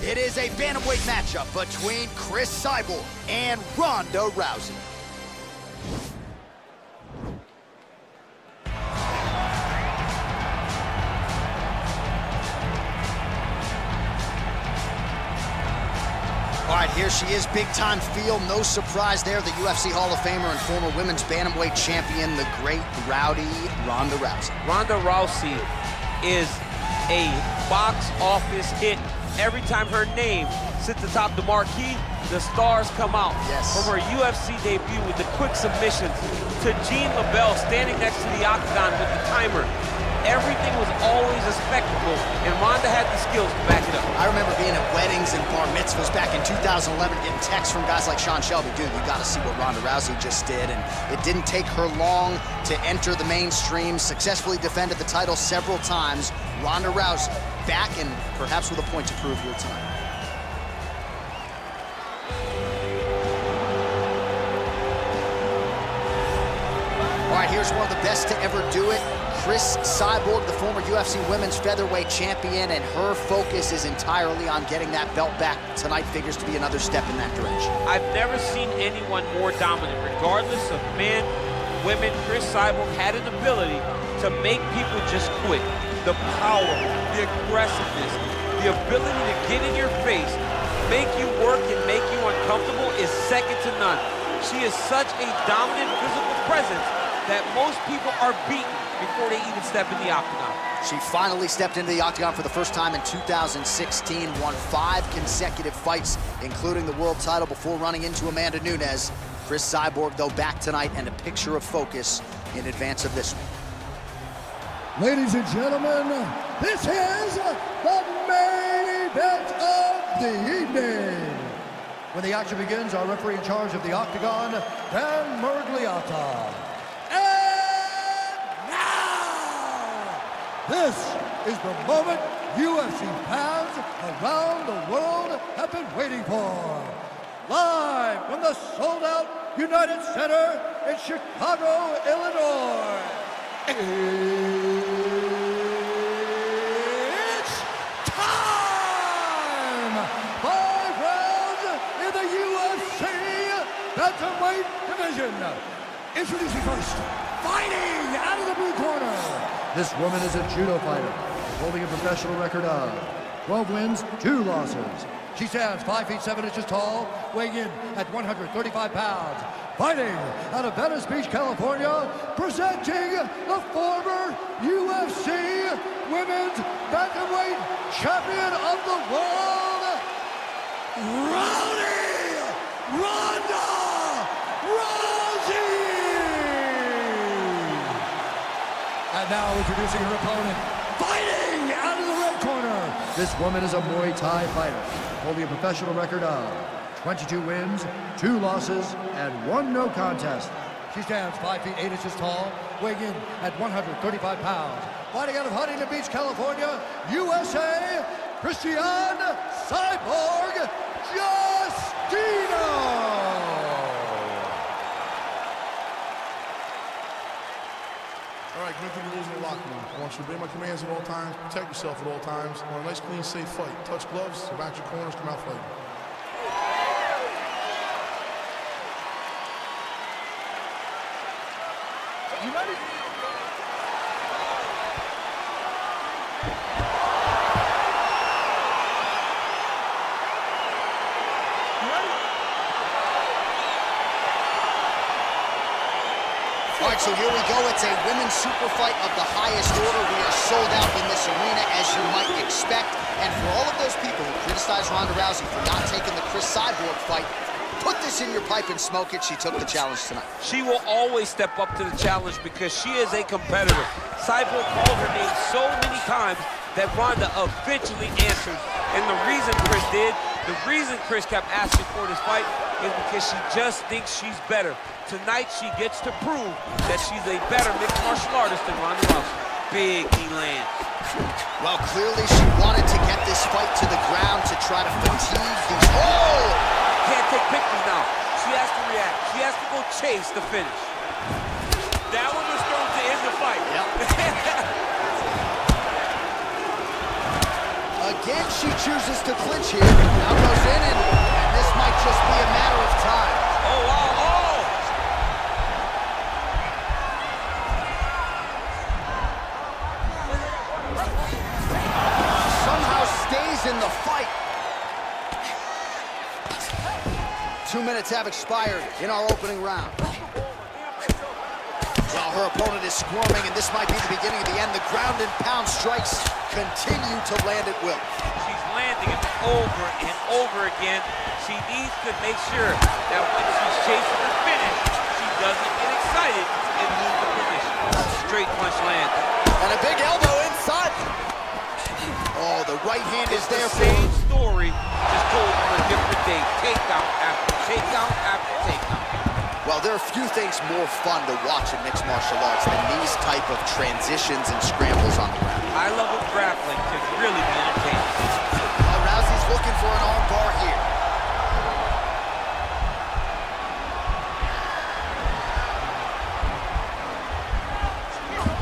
It is a bantamweight matchup between Cris Cyborg and Ronda Rousey. All right, here she is, big-time feel. No surprise there, the UFC Hall of Famer and former women's bantamweight champion, the great rowdy Ronda Rousey. Ronda Rousey is a box office hit. Every time her name sits atop the marquee, the stars come out. Yes. From her UFC debut with the quick submissions to Jean LaBelle standing next to the octagon with the timer. Everything was always a spectacle, and Ronda had the skills to back it up. I remember being at weddings and bar mitzvahs back in 2011, getting texts from guys like Sean Shelby, dude, you gotta see what Ronda Rousey just did, and it didn't take her long to enter the mainstream, successfully defended the title several times. Ronda Rousey back and perhaps with a point to prove here tonight. All right, here's one of the best to ever do it. Cris Cyborg, the former UFC women's featherweight champion, and her focus is entirely on getting that belt back. Tonight figures to be another step in that direction. I've never seen anyone more dominant. Regardless of men, women, Cris Cyborg had an ability to make people just quit. The power, the aggressiveness, the ability to get in your face, make you work and make you uncomfortable is second to none. She is such a dominant physical presence that most people are beaten before they even step in the octagon. She finally stepped into the octagon for the first time in 2016, won 5 consecutive fights, including the world title before running into Amanda Nunes. Cris Cyborg, though, back tonight and a picture of focus in advance of this one. Ladies and gentlemen, this is the main event of the evening. When the action begins, our referee in charge of the octagon, Dan Murgliata. This is the moment UFC fans around the world have been waiting for. Live from the sold-out United Center in Chicago, Illinois. It's time! 5 rounds in the UFC bantamweight division. Introducing first, fighting out of the blue corner. This woman is a judo fighter, holding a professional record of 12 wins, 2 losses. She stands 5 feet 7 inches tall, weighing in at 135 pounds. Fighting out of Venice Beach, California, presenting the former UFC Women's Bantamweight Champion of the World, Ronda Rousey! And now introducing her opponent, fighting out of the red corner. This woman is a Muay Thai fighter, holding a professional record of 22 wins, 2 losses, and 1 no contest. She stands 5 feet 8 inches tall, weighing in at 135 pounds. Fighting out of Huntington Beach, California, USA, Christian Cyborg Justino. All right, come through the rules in the locker room. I want you to obey my commands at all times, protect yourself at all times. I want a nice, clean, safe fight. Touch gloves, back your corners, come out fighting. You ready? All right, so here we go. It's a women's super fight of the highest order. We are sold out in this arena, as you might expect. And for all of those people who criticize Ronda Rousey for not taking the Cris Cyborg fight, put this in your pipe and smoke it. She took the challenge tonight. She will always step up to the challenge because she is a competitor. Cyborg called her name so many times that Ronda eventually answered. And the reason Cris kept asking for this fight is because she just thinks she's better. Tonight, she gets to prove that she's a better mixed martial artist than Ronda Rousey. Big knee lands. Well, clearly she wanted to get this fight to the ground to try to fatigue these. Oh! Can't take pictures now. She has to react. She has to go chase the finish. That one was thrown to end the fight. Yep. Again, she chooses to clinch here. Now goes in, and this might just be a matter of time. Oh, wow, oh! Somehow stays in the fight. 2 minutes have expired in our opening round. Well, her opponent is squirming, and this might be the beginning of the end. The ground and pound strikes continue to land at will. She's landing it over and over again. She needs to make sure that when she's chasing the finish, she doesn't get excited and lose the position. Straight punch land. And a big elbow inside. Oh, the right hand is there. Same story, just told on a different day. Takedown after takedown after takedown. Well, there are few things more fun to watch in mixed martial arts than these type of transitions and scrambles on the ground. High-level grappling can really be entertaining. Well, Rousey's looking for an arm bar here.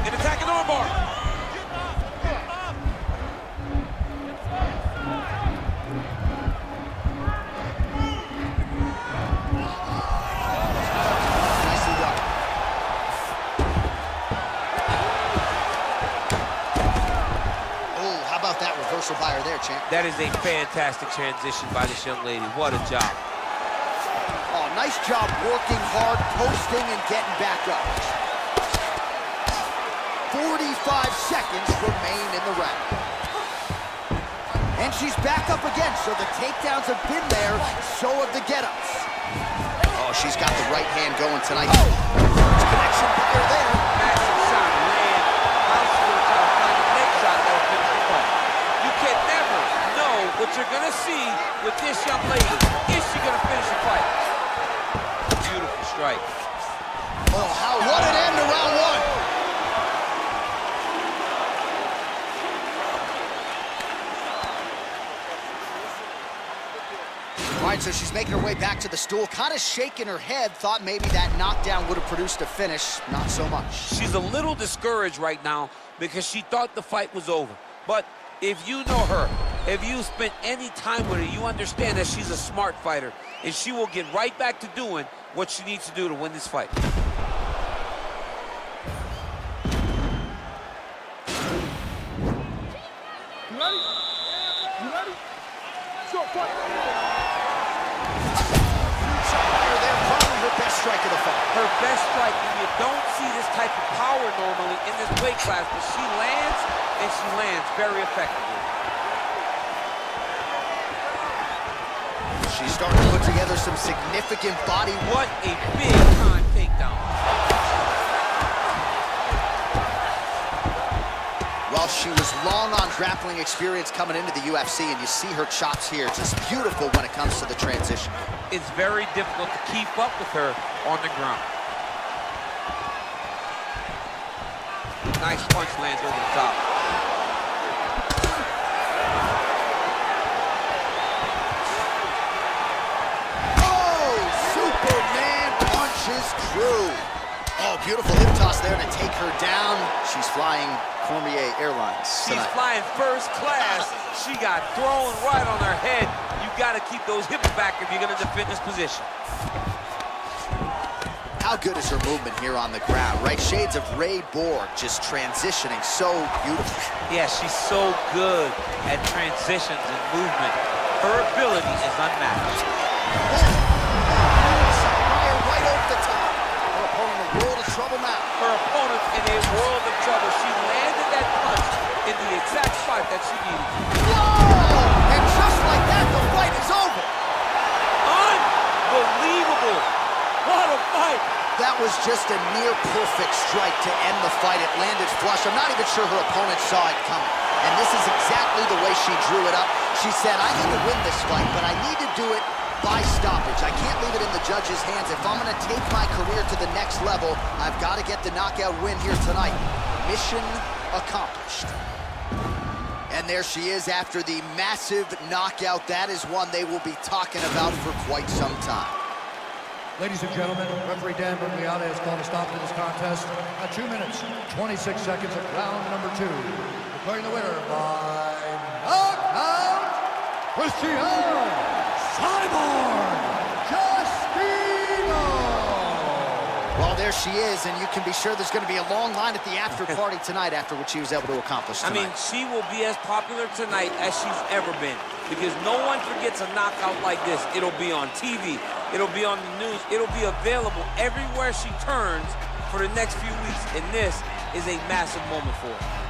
An attacking arm bar. Reversal by her there, champ. That is a fantastic transition by this young lady. What a job. Oh, nice job working hard, posting, and getting back up. 45 seconds remain in the round. And she's back up again, so the takedowns have been there, so have the get-ups. Oh, she's got the right hand going tonight. Oh, connection by her there. Massive shot, land. House will try to find the next shot that will finish the fight. You can never know what you're gonna see with this young lady. Is she gonna finish the fight? Beautiful strike. Oh, what an end to round one. All right, so she's making her way back to the stool, kind of shaking her head, thought maybe that knockdown would have produced a finish. Not so much. She's a little discouraged right now because she thought the fight was over. But if you know her, if you spent any time with her, you understand that she's a smart fighter, and she will get right back to doing what she needs to do to win this fight. You ready? You ready? Let's go, fight! There, probably her best strike of the fight. Her best strike, and you don't see this type of power normally in this weight class, but she lands, and she lands very effectively. She's starting to put together some significant body. What a big-time takedown. Well, she was long on grappling experience coming into the UFC, and you see her chops here. Just beautiful when it comes to the transition. It's very difficult to keep up with her on the ground. Nice punch lands over the top. Oh, Superman punches through. Oh, beautiful hip toss there to take her down. She's flying Cormier Airlines tonight. She's flying first class. She got thrown right on her head. You got to keep those hips back if you're going to defend this position. How good is her movement here on the ground, right? Shades of Ray Borg, just transitioning so beautiful. Yeah, she's so good at transitions and movement. Her ability is unmatched. Fire right over the top. Her opponent in a world of trouble now. Her opponent in a world of trouble. She landed that punch in the exact spot that she needed. Whoa! And just like that, the fight is over. Unbelievable. What a fight. That was just a near-perfect strike to end the fight. It landed flush. I'm not even sure her opponent saw it coming. And this is exactly the way she drew it up. She said, I need to win this fight, but I need to do it by stoppage. I can't leave it in the judge's hands. If I'm going to take my career to the next level, I've got to get the knockout win here tonight. Mission accomplished. And there she is after the massive knockout. That is one they will be talking about for quite some time. Ladies and gentlemen, referee Dan Bergliata has called a stop to this contest at 2 minutes, 26 seconds of round number 2. Declaring the winner by knockout. Cyborg Justino. Well, there she is, and you can be sure there's going to be a long line at the after party tonight after what she was able to accomplish tonight. I mean, she will be as popular tonight as she's ever been, because no one forgets a knockout like this. It'll be on TV. It'll be on the news. It'll be available everywhere she turns for the next few weeks, and this is a massive moment for her.